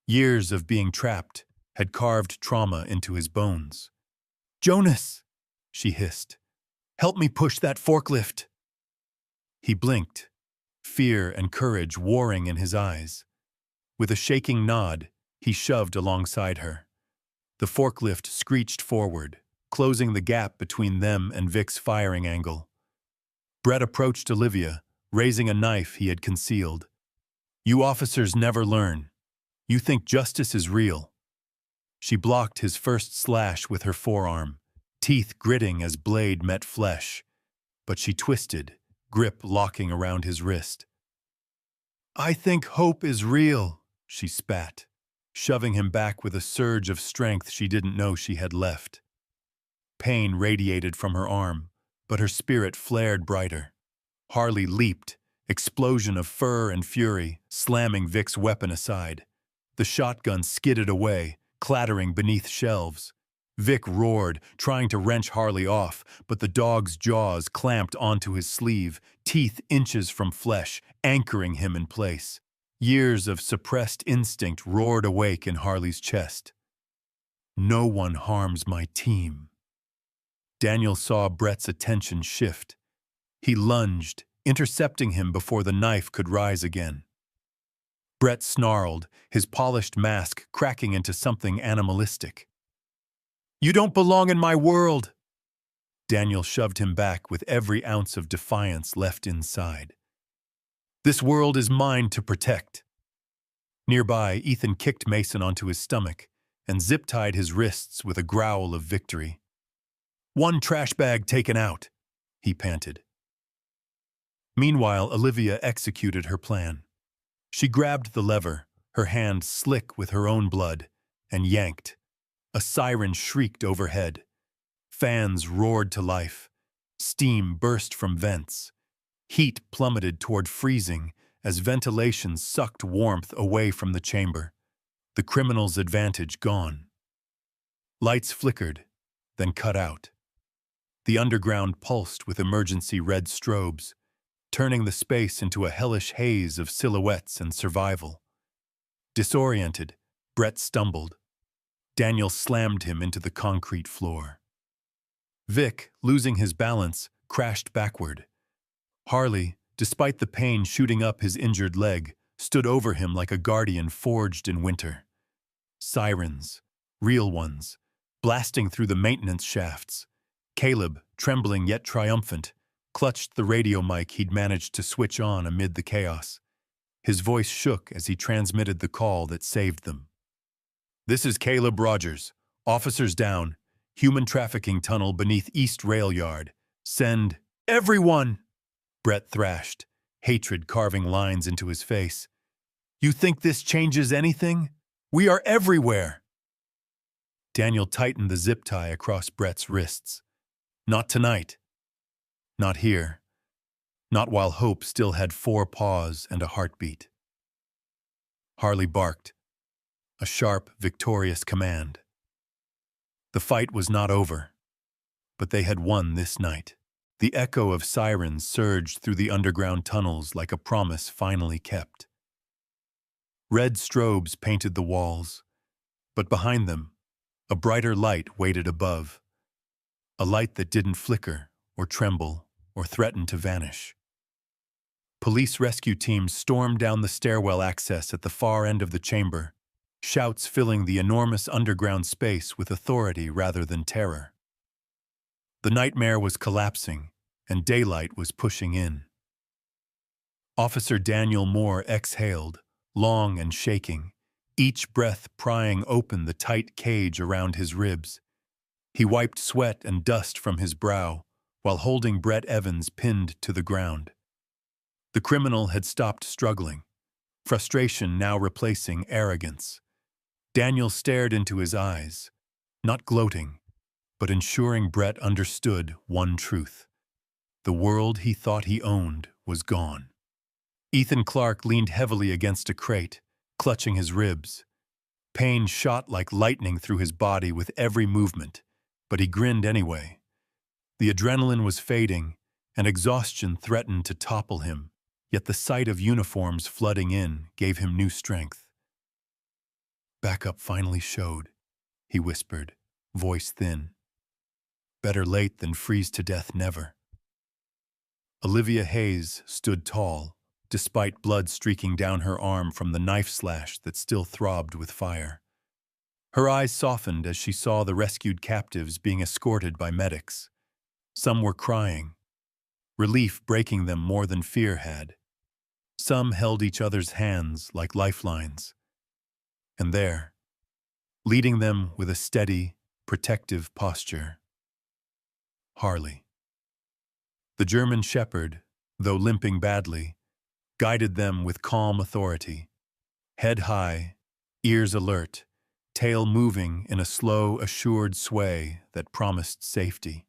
S1: Years of being trapped had carved trauma into his bones. "Jonas!" she hissed. "Help me push that forklift!" He blinked, fear and courage warring in his eyes. With a shaking nod, he shoved alongside her. The forklift screeched forward, closing the gap between them and Vic's firing angle. Brett approached Olivia, raising a knife he had concealed. "You officers never learn. You think justice is real." She blocked his first slash with her forearm, teeth gritting as blade met flesh, but she twisted, grip locking around his wrist. "I think hope is real," she spat, shoving him back with a surge of strength she didn't know she had left. Pain radiated from her arm, but her spirit flared brighter. Harley leaped, explosion of fur and fury, slamming Vic's weapon aside. The shotgun skidded away, clattering beneath shelves. Vic roared, trying to wrench Harley off, but the dog's jaws clamped onto his sleeve, teeth inches from flesh, anchoring him in place. Years of suppressed instinct roared awake in Harley's chest. "No one harms my team." Daniel saw Brett's attention shift. He lunged, intercepting him before the knife could rise again. Brett snarled, his polished mask cracking into something animalistic. "You don't belong in my world!" Daniel shoved him back with every ounce of defiance left inside. "This world is mine to protect." Nearby, Ethan kicked Mason onto his stomach and zip-tied his wrists with a growl of victory. "One trash bag taken out," he panted. Meanwhile, Olivia executed her plan. She grabbed the lever, her hand slick with her own blood, and yanked. A siren shrieked overhead. Fans roared to life. Steam burst from vents. Heat plummeted toward freezing as ventilation sucked warmth away from the chamber. The criminal's advantage gone. Lights flickered, then cut out. The underground pulsed with emergency red strobes, turning the space into a hellish haze of silhouettes and survival. Disoriented, Brett stumbled. Daniel slammed him into the concrete floor. Vic, losing his balance, crashed backward. Harley, despite the pain shooting up his injured leg, stood over him like a guardian forged in winter. Sirens, real ones, blasting through the maintenance shafts. Caleb, trembling yet triumphant, clutched the radio mic he'd managed to switch on amid the chaos. His voice shook as he transmitted the call that saved them. "This is Caleb Rogers. Officers down. Human trafficking tunnel beneath East Rail Yard. Send everyone!" Brett thrashed, hatred carving lines into his face. "You think this changes anything? We are everywhere!" Daniel tightened the zip tie across Brett's wrists. "Not tonight. Not here. Not while hope still had 4 paws and a heartbeat." Harley barked, a sharp, victorious command. The fight was not over, but they had won this night. The echo of sirens surged through the underground tunnels like a promise finally kept. Red strobes painted the walls, but behind them, a brighter light waited above. A light that didn't flicker or tremble or threaten to vanish. Police rescue teams stormed down the stairwell access at the far end of the chamber, shouts filling the enormous underground space with authority rather than terror. The nightmare was collapsing, and daylight was pushing in. Officer Daniel Moore exhaled, long and shaking, each breath prying open the tight cage around his ribs. He wiped sweat and dust from his brow while holding Brett Evans pinned to the ground. The criminal had stopped struggling, frustration now replacing arrogance. Daniel stared into his eyes, not gloating, but ensuring Brett understood one truth. The world he thought he owned was gone. Ethan Clark leaned heavily against a crate, clutching his ribs. Pain shot like lightning through his body with every movement, but he grinned anyway. The adrenaline was fading, and exhaustion threatened to topple him, yet the sight of uniforms flooding in gave him new strength. Backup finally showed, he whispered, voice thin. Better late than freeze to death never. Olivia Hayes stood tall, despite blood streaking down her arm from the knife slash that still throbbed with fire. Her eyes softened as she saw the rescued captives being escorted by medics. Some were crying, relief breaking them more than fear had. Some held each other's hands like lifelines. And there, leading them with a steady, protective posture, Harley. The German shepherd, though limping badly, guided them with calm authority. Head high, ears alert, tail moving in a slow, assured sway that promised safety.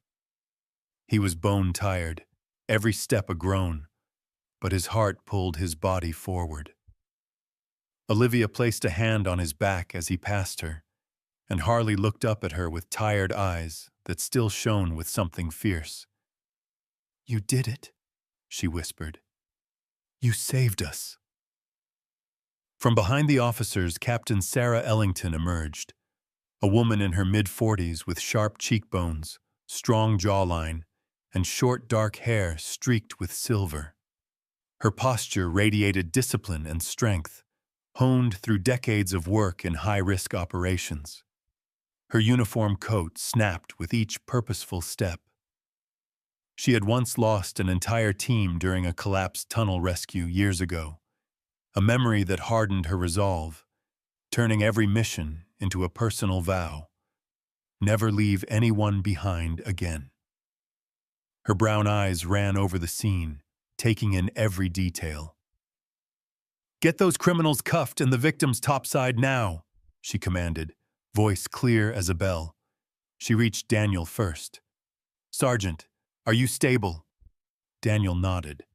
S1: He was bone-tired, every step a groan, but his heart pulled his body forward. Olivia placed a hand on his back as he passed her, and Harley looked up at her with tired eyes that still shone with something fierce. "You did it," she whispered. "You saved us." From behind the officers, Captain Sarah Ellington emerged, a woman in her mid-40s with sharp cheekbones, strong jawline, and short dark hair streaked with silver. Her posture radiated discipline and strength, honed through decades of work in high-risk operations. Her uniform coat snapped with each purposeful step. She had once lost an entire team during a collapsed tunnel rescue years ago, a memory that hardened her resolve, turning every mission into a personal vow. Never leave anyone behind again. Her brown eyes ran over the scene, taking in every detail. "Get those criminals cuffed and the victims topside now," she commanded, voice clear as a bell. She reached Daniel first. "Sergeant, are you stable?" Daniel nodded,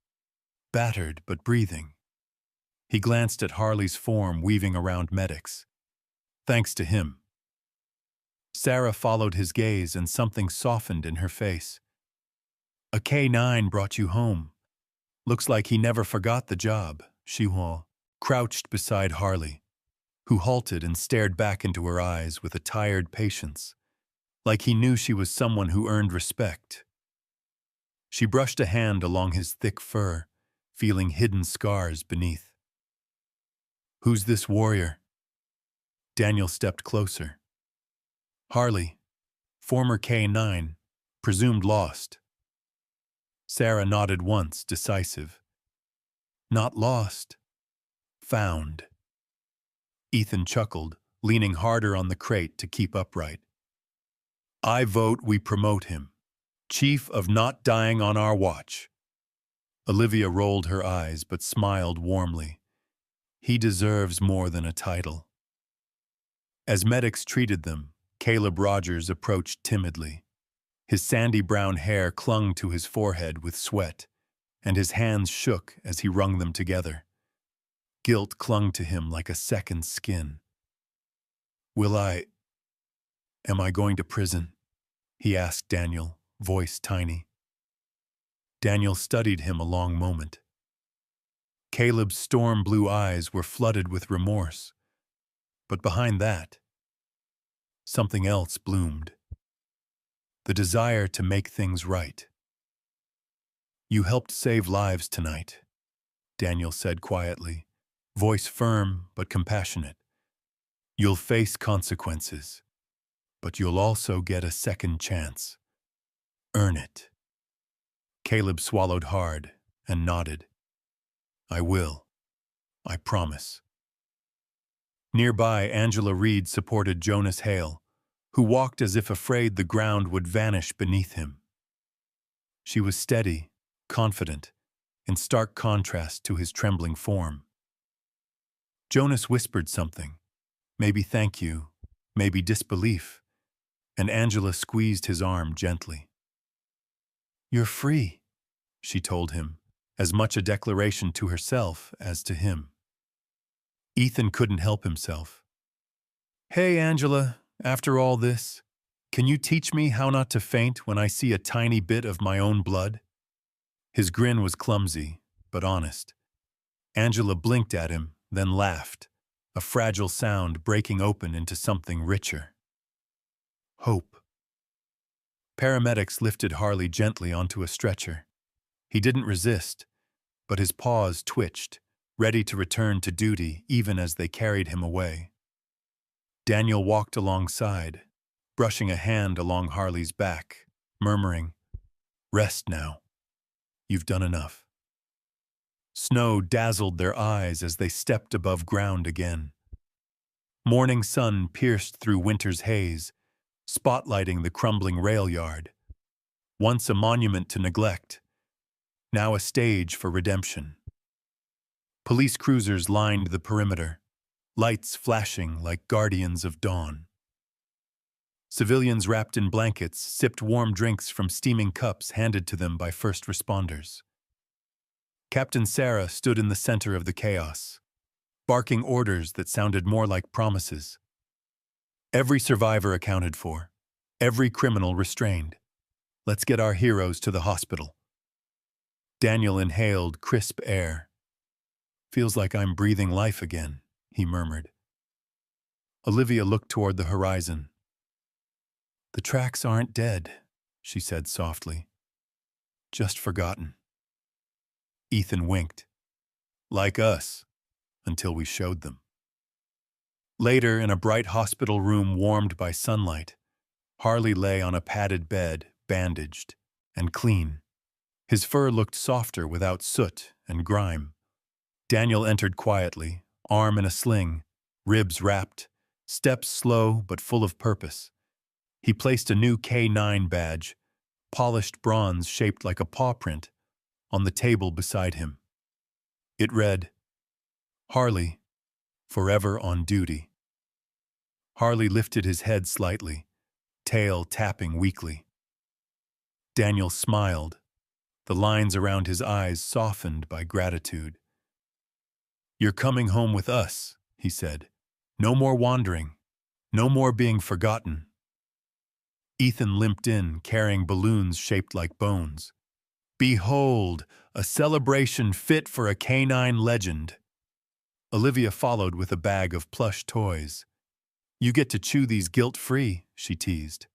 S1: battered but breathing. He glanced at Harley's form weaving around medics. Thanks to him. Sarah followed his gaze and something softened in her face. "A K-9 brought you home. Looks like he never forgot the job," Shihua crouched beside Harley, who halted and stared back into her eyes with a tired patience, like he knew she was someone who earned respect. She brushed a hand along his thick fur, feeling hidden scars beneath. "Who's this warrior?" Daniel stepped closer. "Harley, former K-9, presumed lost." Sarah nodded once, decisive. "Not lost. Found." Ethan chuckled, leaning harder on the crate to keep upright. "I vote we promote him. Chief of not dying on our watch." Olivia rolled her eyes but smiled warmly. He deserves more than a title. As medics treated them, Caleb Rogers approached timidly. His sandy brown hair clung to his forehead with sweat, and his hands shook as he wrung them together. Guilt clung to him like a second skin. Am I going to prison?" he asked Daniel, voice tiny. Daniel studied him a long moment. Caleb's storm-blue eyes were flooded with remorse. But behind that, something else bloomed. The desire to make things right. "You helped save lives tonight," Daniel said quietly, voice firm but compassionate. "You'll face consequences, but you'll also get a second chance. Earn it." Caleb swallowed hard and nodded. "I will. I promise." Nearby, Angela Reed supported Jonas Hale, who walked as if afraid the ground would vanish beneath him. She was steady, confident, in stark contrast to his trembling form. Jonas whispered something, maybe thank you, maybe disbelief, and Angela squeezed his arm gently. "You're free," she told him, as much a declaration to herself as to him. Ethan couldn't help himself. "Hey, Angela, after all this, can you teach me how not to faint when I see a tiny bit of my own blood?" His grin was clumsy, but honest. Angela blinked at him, then laughed, a fragile sound breaking open into something richer. Hope. Paramedics lifted Harley gently onto a stretcher. He didn't resist, but his paws twitched, ready to return to duty even as they carried him away. Daniel walked alongside, brushing a hand along Harley's back, murmuring, "Rest now. You've done enough." Snow dazzled their eyes as they stepped above ground again. Morning sun pierced through winter's haze, spotlighting the crumbling rail yard. Once a monument to neglect, now a stage for redemption. Police cruisers lined the perimeter, lights flashing like guardians of dawn. Civilians wrapped in blankets sipped warm drinks from steaming cups handed to them by first responders. Captain Sarah stood in the center of the chaos, barking orders that sounded more like promises. Every survivor accounted for, every criminal restrained. Let's get our heroes to the hospital. Daniel inhaled crisp air. "Feels like I'm breathing life again," he murmured. Olivia looked toward the horizon. "The tracks aren't dead," she said softly. "Just forgotten." Ethan winked. "Like us, until we showed them." Later, in a bright hospital room warmed by sunlight, Harley lay on a padded bed, bandaged and clean. His fur looked softer without soot and grime. Daniel entered quietly, arm in a sling, ribs wrapped, steps slow but full of purpose. He placed a new K9 badge, polished bronze shaped like a paw print, on the table beside him. It read, "Harley, forever on duty." Harley lifted his head slightly, tail tapping weakly. Daniel smiled, the lines around his eyes softened by gratitude. "You're coming home with us," he said. "No more wandering, no more being forgotten." Ethan limped in, carrying balloons shaped like bones. "Behold, a celebration fit for a canine legend." Olivia followed with a bag of plush toys. "You get to chew these guilt-free," she teased.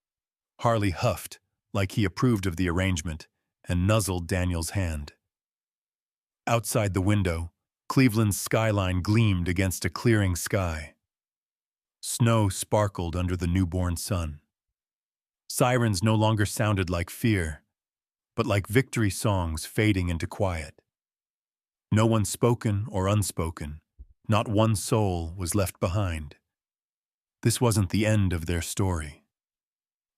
S1: Harley huffed, like he approved of the arrangement, and nuzzled Daniel's hand. Outside the window, Cleveland's skyline gleamed against a clearing sky. Snow sparkled under the newborn sun. Sirens no longer sounded like fear, but like victory songs fading into quiet. No one spoken or unspoken, not one soul was left behind. This wasn't the end of their story.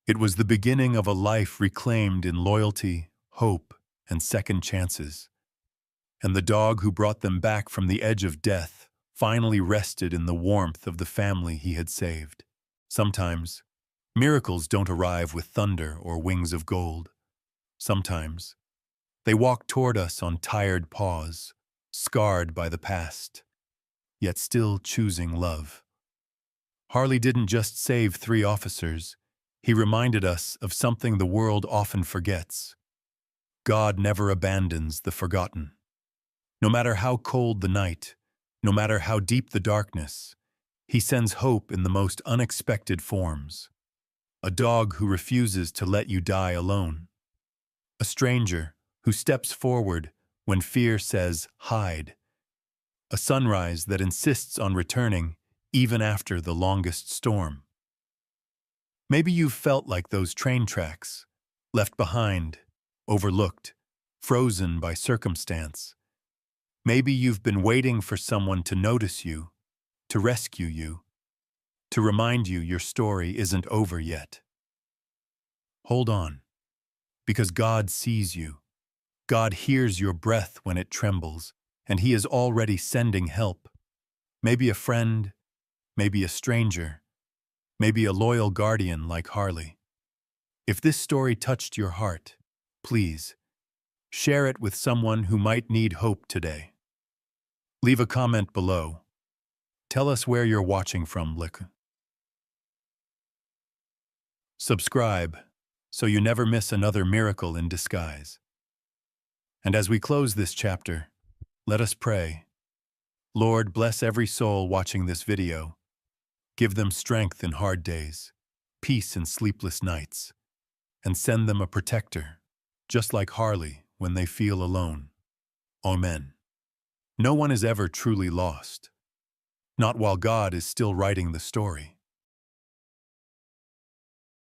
S1: It was the beginning of a life reclaimed in loyalty, hope, and second chances. And the dog who brought them back from the edge of death finally rested in the warmth of the family he had saved. Sometimes, miracles don't arrive with thunder or wings of gold. Sometimes, they walk toward us on tired paws, scarred by the past, yet still choosing love. Harley didn't just save 3 officers, he reminded us of something the world often forgets. God never abandons the forgotten. No matter how cold the night, no matter how deep the darkness, he sends hope in the most unexpected forms. A dog who refuses to let you die alone. A stranger who steps forward when fear says, hide. A sunrise that insists on returning even after the longest storm. Maybe you've felt like those train tracks, left behind, overlooked, frozen by circumstance. Maybe you've been waiting for someone to notice you, to rescue you. to remind you your story isn't over yet. Hold on, because God sees you. God hears your breath when it trembles, and He is already sending help. Maybe a friend, maybe a stranger, maybe a loyal guardian like Harley. If this story touched your heart, please share it with someone who might need hope today. Leave a comment below. Tell us where you're watching from, Lick. Subscribe so you never miss another miracle in disguise. And as we close this chapter, let us pray. Lord, bless every soul watching this video. Give them strength in hard days, peace in sleepless nights, and send them a protector, just like Harley when they feel alone. Amen. No one is ever truly lost, not while God is still writing the story.